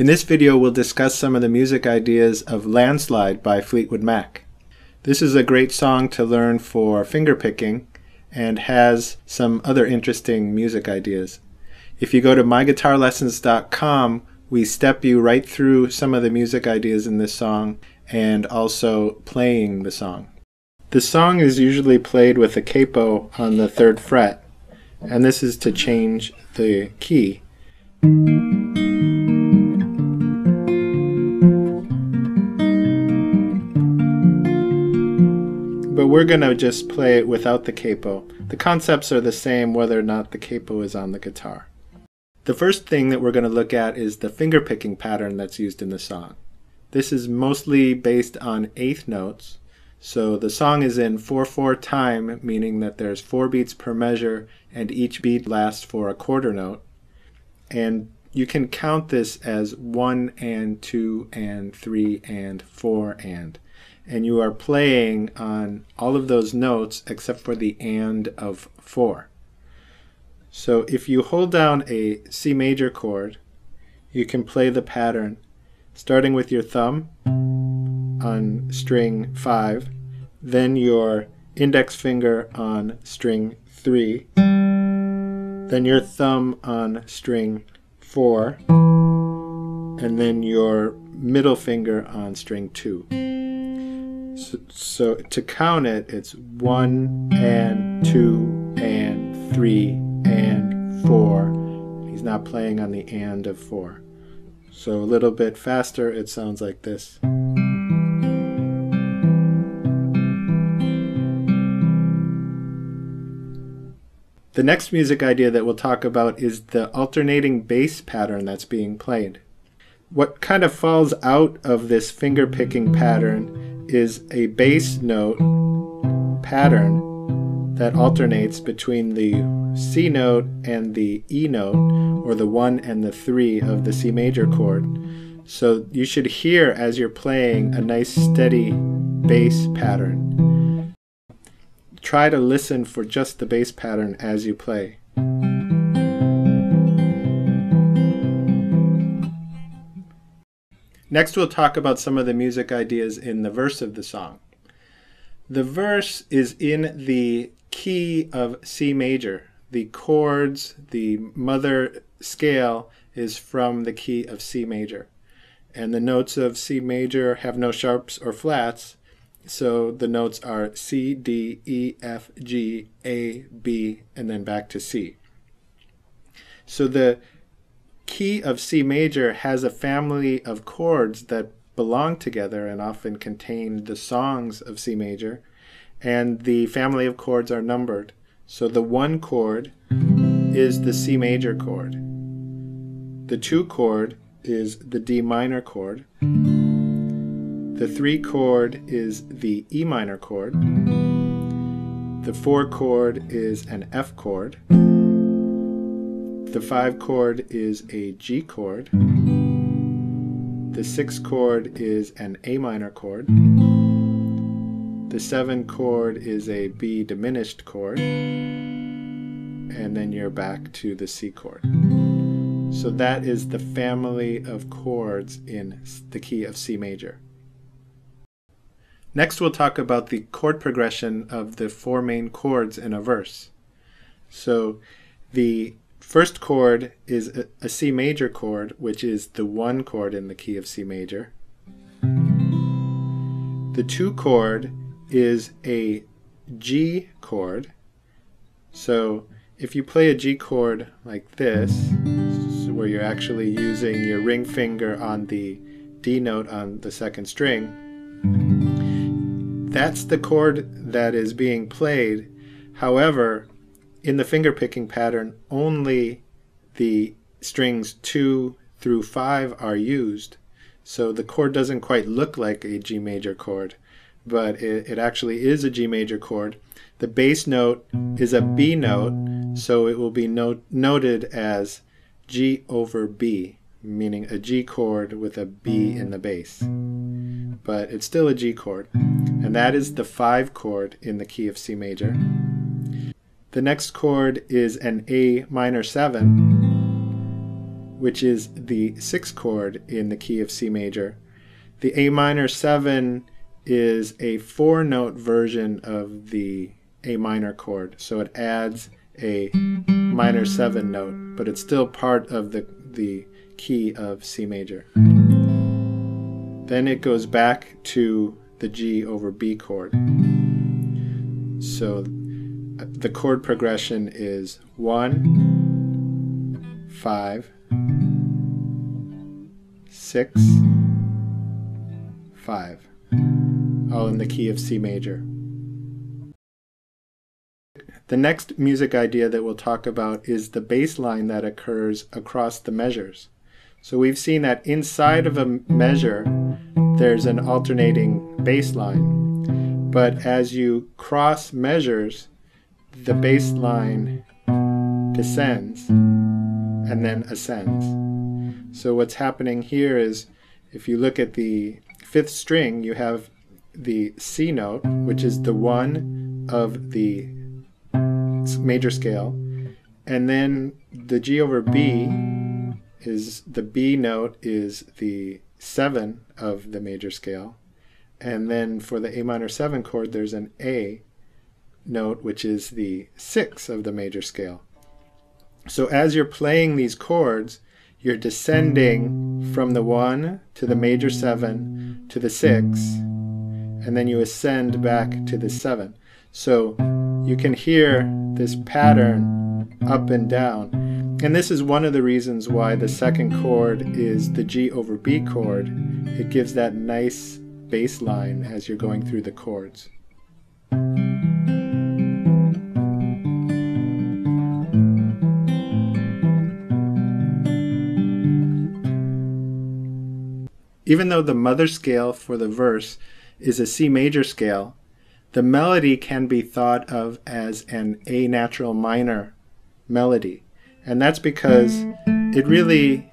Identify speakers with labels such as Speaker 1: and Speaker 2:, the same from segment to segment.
Speaker 1: this video, we'll discuss some of the music ideas of Landslide by Fleetwood Mac. This is a great song to learn for fingerpicking and has some other interesting music ideas. If you go to myguitarlessons.com, we step you right through some of the music ideas in this song and also playing the song. The song is usually played with a capo on the 3rd fret, and this is to change the key. But we're going to just play it without the capo. The concepts are the same whether or not the capo is on the guitar. The first thing that we're going to look at is the fingerpicking pattern that's used in the song. This is mostly based on 8th notes. So the song is in 4/4 time, meaning that there's 4 beats per measure and each beat lasts for a quarter note. And you can count this as 1 and 2 and 3 and 4 and you are playing on all of those notes except for the and of 4. So if you hold down a C major chord, you can play the pattern starting with your thumb on string 5, then your index finger on string 3, then your thumb on string 4, and then your middle finger on string 2. So to count it, it's 1 and 2 and 3 and 4. He's not playing on the and of 4. So a little bit faster, it sounds like this. The next music idea that we'll talk about is the alternating bass pattern that's being played. What kind of falls out of this fingerpicking pattern is a bass note pattern that alternates between the C note and the E note, or the 1 and the 3 of the C major chord. So you should hear as you're playing a nice steady bass pattern. Try to listen for just the bass pattern as you play. Next, we'll talk about some of the music ideas in the verse of the song. The verse is in the key of C major. The chords, the mother scale, is from the key of C major. And the notes of C major have no sharps or flats, so the notes are C, D, E, F, G, A, B, and then back to C. So the key of C major has a family of chords that belong together and often contain the songs of C major, and the family of chords are numbered. So the 1 chord is the C major chord. The 2 chord is the D minor chord. The 3 chord is the E minor chord. The 4 chord is an F chord. The 5 chord is a G chord. The 6 chord is an A minor chord. The 7 chord is a B diminished chord. And then you're back to the C chord. So that is the family of chords in the key of C major. Next, we'll talk about the chord progression of the 4 main chords in a verse. So the first chord is a C major chord, which is the 1 chord in the key of C major. The 2 chord is a G chord. So if you play a G chord like this, where you're actually using your ring finger on the D note on the 2nd string, that's the chord that is being played. However, in the fingerpicking pattern, only the strings 2 through 5 are used. So the chord doesn't quite look like a G major chord, but it actually is a G major chord. The bass note is a B note, so it will be noted as G over B, meaning a G chord with a B in the bass. But it's still a G chord, and that is the 5 chord in the key of C major. The next chord is an A minor 7, which is the 6th chord in the key of C major. The A minor 7 is a 4-note version of the A minor chord, so it adds a minor 7 note, but it's still part of the key of C major. Then it goes back to the G over B chord. So the chord progression is 1, 5, 6, 5, all in the key of C major. The next music idea that we'll talk about is the bass line that occurs across the measures. So we've seen that inside of a measure there's an alternating bass line, but as you cross measures, the bass line descends and then ascends. So what's happening here is, if you look at the 5th string, you have the C note, which is the 1 of the major scale, and then the G over B is the B note is the 7 of the major scale, and then for the A minor 7 chord there's an A note, which is the 6 of the major scale. So as you're playing these chords, you're descending from the 1 to the major 7 to the 6, and then you ascend back to the 7. So you can hear this pattern up and down. And this is one of the reasons why the 2nd chord is the G over B chord. It gives that nice bass line as you're going through the chords. Even though the mother scale for the verse is a C major scale, the melody can be thought of as an A natural minor melody. And that's because it really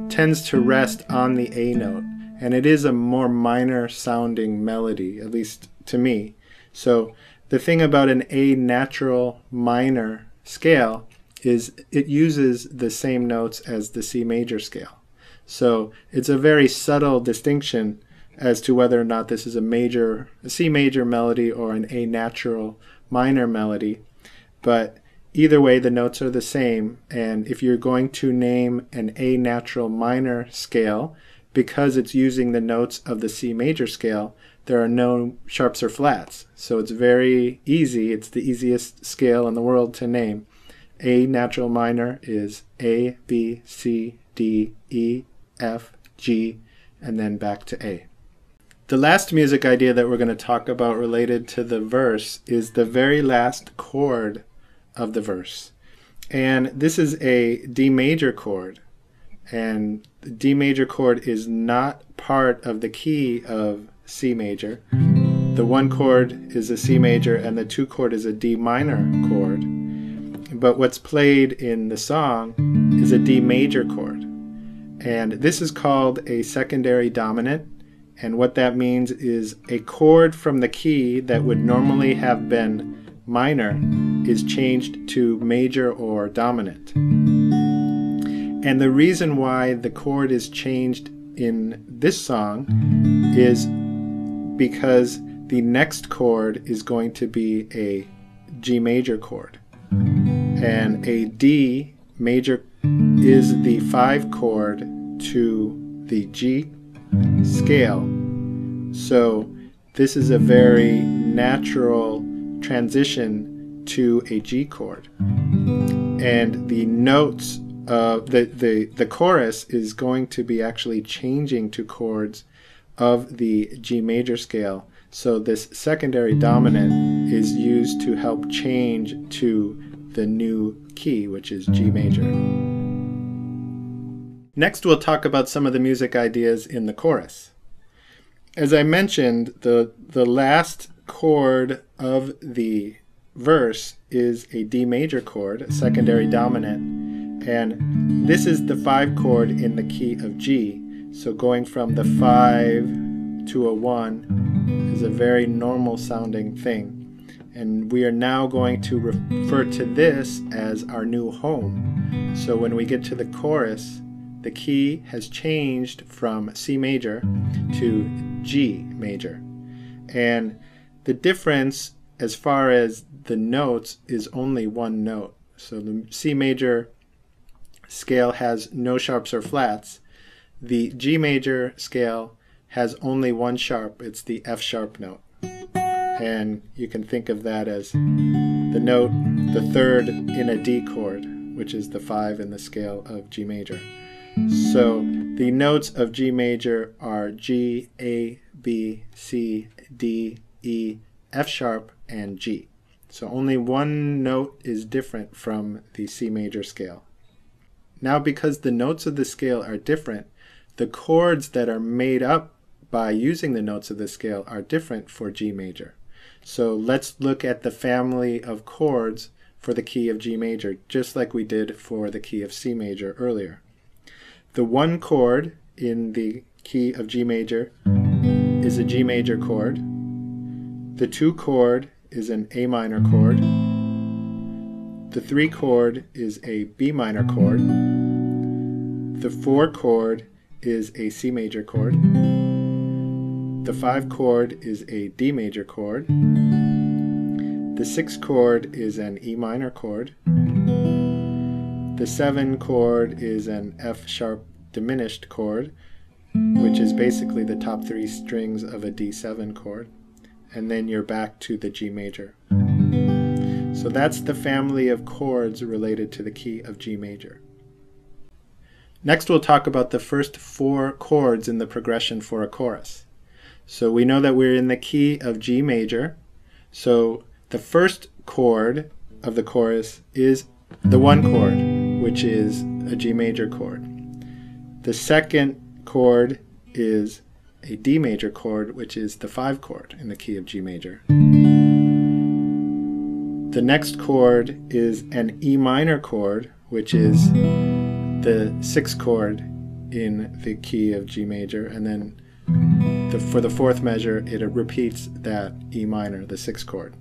Speaker 1: tends to rest on the A note. And it is a more minor sounding melody, at least to me. So the thing about an A natural minor scale is it uses the same notes as the C major scale. So it's a very subtle distinction as to whether or not this is a C major melody or an A natural minor melody. But either way, the notes are the same, and if you're going to name an A natural minor scale, because it's using the notes of the C major scale, there are no sharps or flats. So it's very easy. It's the easiest scale in the world to name. A natural minor is A, B, C, D, E, F, G, and then back to A. The last music idea that we're going to talk about related to the verse is the very last chord of the verse. And this is a D major chord. And the D major chord is not part of the key of C major. The 1 chord is a C major and the 2 chord is a D minor chord. But what's played in the song is a D major chord. And this is called a secondary dominant. And what that means is a chord from the key that would normally have been minor is changed to major or dominant. And the reason why the chord is changed in this song is because the next chord is going to be a G major chord. And a D major is the 5 chord to the G scale. So this is a very natural transition to a G chord. And the notes of the chorus is going to be actually changing to chords of the G major scale. So this secondary dominant is used to help change to the new key, which is G major. Next, we'll talk about some of the music ideas in the chorus. As I mentioned, the last chord of the verse is a D major chord, a secondary dominant, and this is the 5 chord in the key of G. So going from the 5 to a 1 is a very normal sounding thing. And we are now going to refer to this as our new home. So when we get to the chorus, the key has changed from C major to G major. And the difference as far as the notes is only one note. So the C major scale has no sharps or flats. The G major scale has only one sharp. It's the F sharp note. And you can think of that as the note, the third in a D chord, which is the 5 in the scale of G major. So the notes of G major are G, A, B, C, D, E, F sharp, and G. So only one note is different from the C major scale. Now, because the notes of the scale are different, the chords that are made up by using the notes of the scale are different for G major. So let's look at the family of chords for the key of G major, just like we did for the key of C major earlier. The one chord in the key of G major is a G major chord. The 2 chord is an A minor chord. The 3 chord is a B minor chord. The 4 chord is a C major chord. The 5 chord is a D major chord. The 6 chord is an E minor chord. The 7 chord is an F sharp diminished chord, which is basically the top 3 strings of a D7 chord. And then you're back to the G major. So that's the family of chords related to the key of G major. Next we'll talk about the first 4 chords in the progression for a chorus. So we know that we're in the key of G major. So the first chord of the chorus is the 1 chord, which is a G major chord. The second chord is a D major chord, which is the 5 chord in the key of G major. The next chord is an E minor chord, which is the 6th chord in the key of G major, and then for the 4th measure it repeats that E minor, the 6th chord.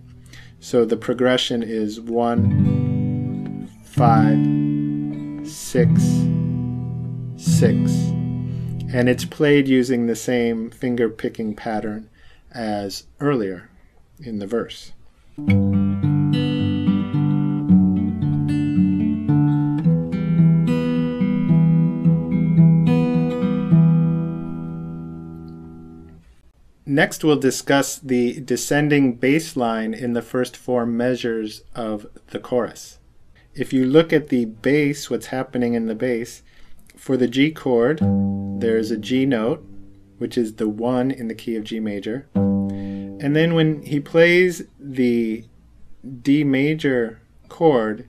Speaker 1: So the progression is 1, 5, 6, 6, and it's played using the same finger picking pattern as earlier in the verse. Next we'll discuss the descending bass line in the first 4 measures of the chorus. If you look at the bass, what's happening in the bass, for the G chord there's a G note, which is the 1 in the key of G major, and then when he plays the D major chord,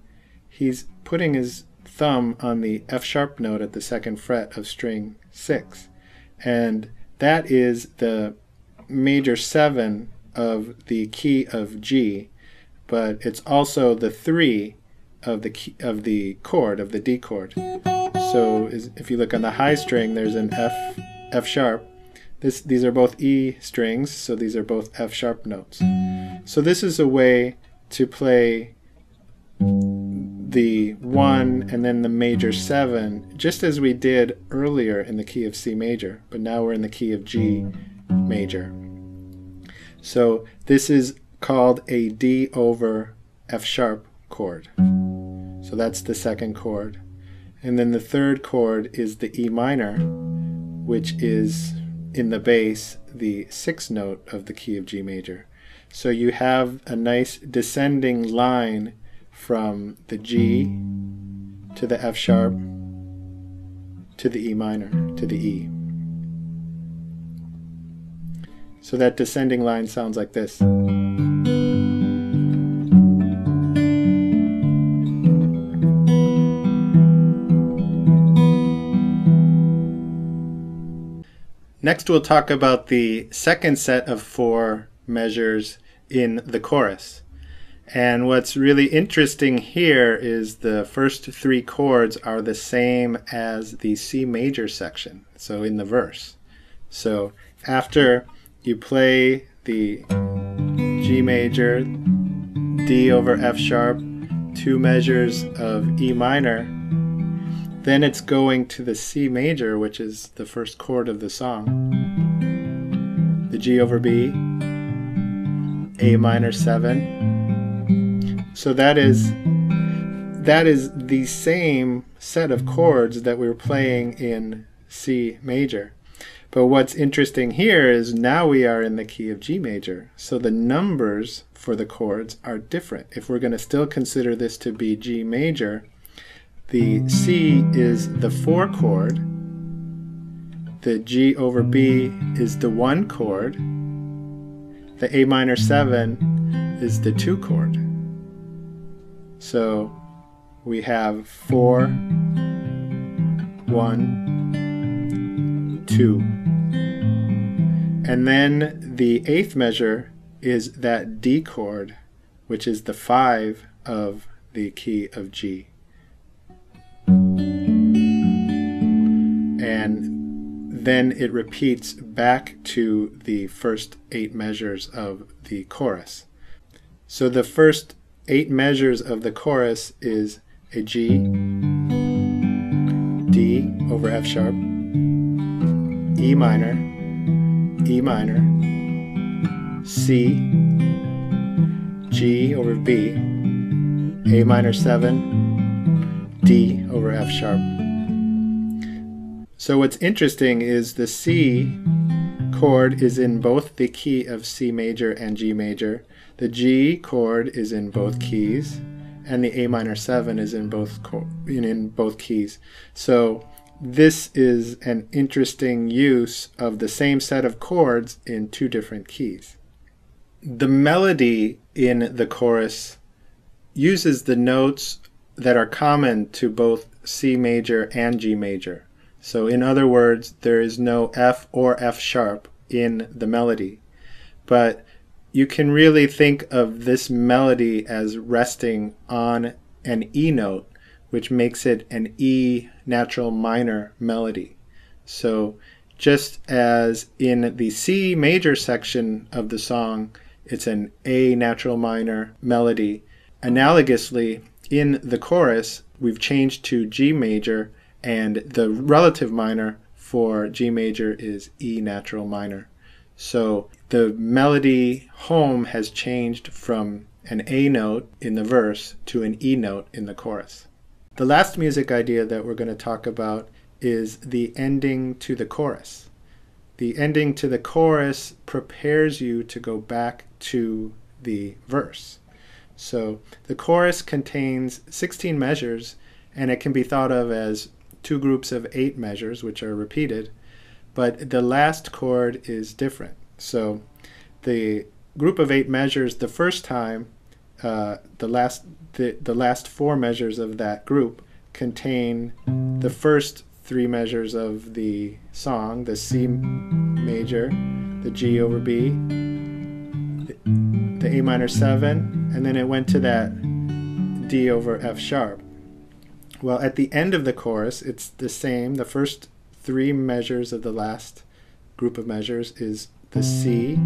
Speaker 1: he's putting his thumb on the F sharp note at the 2nd fret of string 6, and that is the major 7 of the key of G, but it's also the 3 of the key, of the chord, of the D chord. So if you look on the high string, there's an F sharp. These are both E strings, so these are both F sharp notes. So this is a way to play the 1 and then the major 7, just as we did earlier in the key of C major, but now we're in the key of G major. So this is called a D over F sharp chord. So that's the 2nd chord. And then the 3rd chord is the E minor, which is in the bass the 6th note of the key of G major. So you have a nice descending line from the G to the F sharp to the E minor to the E. So that descending line sounds like this. Next we'll talk about the second set of 4 measures in the chorus. And what's really interesting here is the first 3 chords are the same as the C major section, so in the verse. So after you play the G major, D over F sharp, 2 measures of E minor, Then it's going to the C major, which is the first chord of the song, the G over B, A minor 7. So that is the same set of chords that we were playing in C major. But what's interesting here is now we are in the key of G major. So the numbers for the chords are different. If we're going to still consider this to be G major, the C is the 4 chord, the G over B is the 1 chord, the A minor 7 is the 2 chord. So we have 4, 1, 2. And then the 8th measure is that D chord, which is the 5 of the key of G. And then it repeats back to the first 8 measures of the chorus. So the first 8 measures of the chorus is a G, D over F sharp, E minor, C, G over B, A minor 7, D over F sharp. So what's interesting is the C chord is in both the key of C major and G major. The G chord is in both keys, and the A minor 7 is in both keys. So this is an interesting use of the same set of chords in 2 different keys. The melody in the chorus uses the notes that are common to both C major and G major. So in other words, there is no F or F sharp in the melody. But you can really think of this melody as resting on an E note, which makes it an E natural minor melody. So just as in the C major section of the song, it's an A natural minor melody, analogously in the chorus, we've changed to G major, and the relative minor for G major is E natural minor. So the melody home has changed from an A note in the verse to an E note in the chorus. The last music idea that we're going to talk about is the ending to the chorus. The ending to the chorus prepares you to go back to the verse. So the chorus contains 16 measures, and it can be thought of as 2 groups of 8 measures, which are repeated, but the last chord is different. So the group of 8 measures, the first time, the last 4 measures of that group contain the first 3 measures of the song, the C major, the G over B, the A minor 7, and then it went to that D over F sharp. Well, at the end of the chorus, it's the same. The first 3 measures of the last group of measures is the C,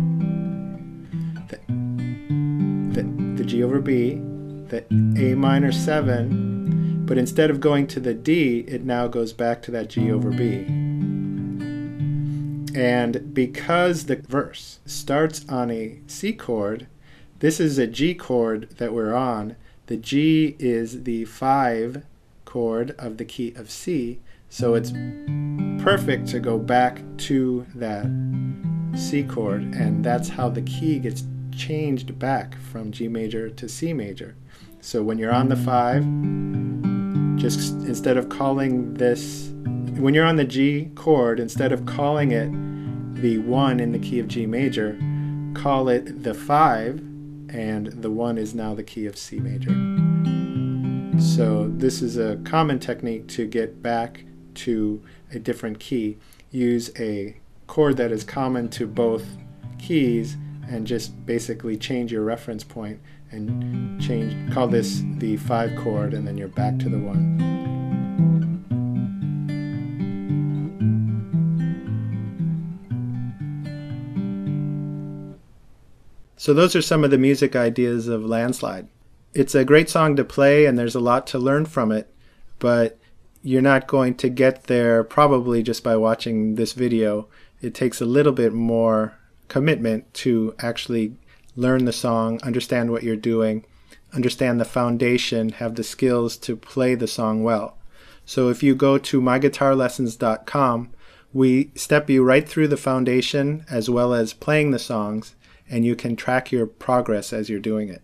Speaker 1: the G over B, the A minor 7, but instead of going to the D, it now goes back to that G over B. And because the verse starts on a C chord, this is a G chord that we're on. The G is the 5 chord of the key of C, so it's perfect to go back to that C chord, and that's how the key gets changed back from G major to C major. So when you're on the 5, just instead of calling this, when you're on the G chord, instead of calling it the 1 in the key of G major, call it the 5, and the 1 is now the key of C major. So this is a common technique to get back to a different key. Use a chord that is common to both keys and just basically change your reference point and call this the 5 chord, and then you're back to the 1. So those are some of the music ideas of Landslide. It's a great song to play, and there's a lot to learn from it, but you're not going to get there probably just by watching this video. It takes a little bit more commitment to actually learn the song, understand what you're doing, understand the foundation, have the skills to play the song well. So if you go to myguitarlessons.com, we step you right through the foundation as well as playing the songs, and you can track your progress as you're doing it.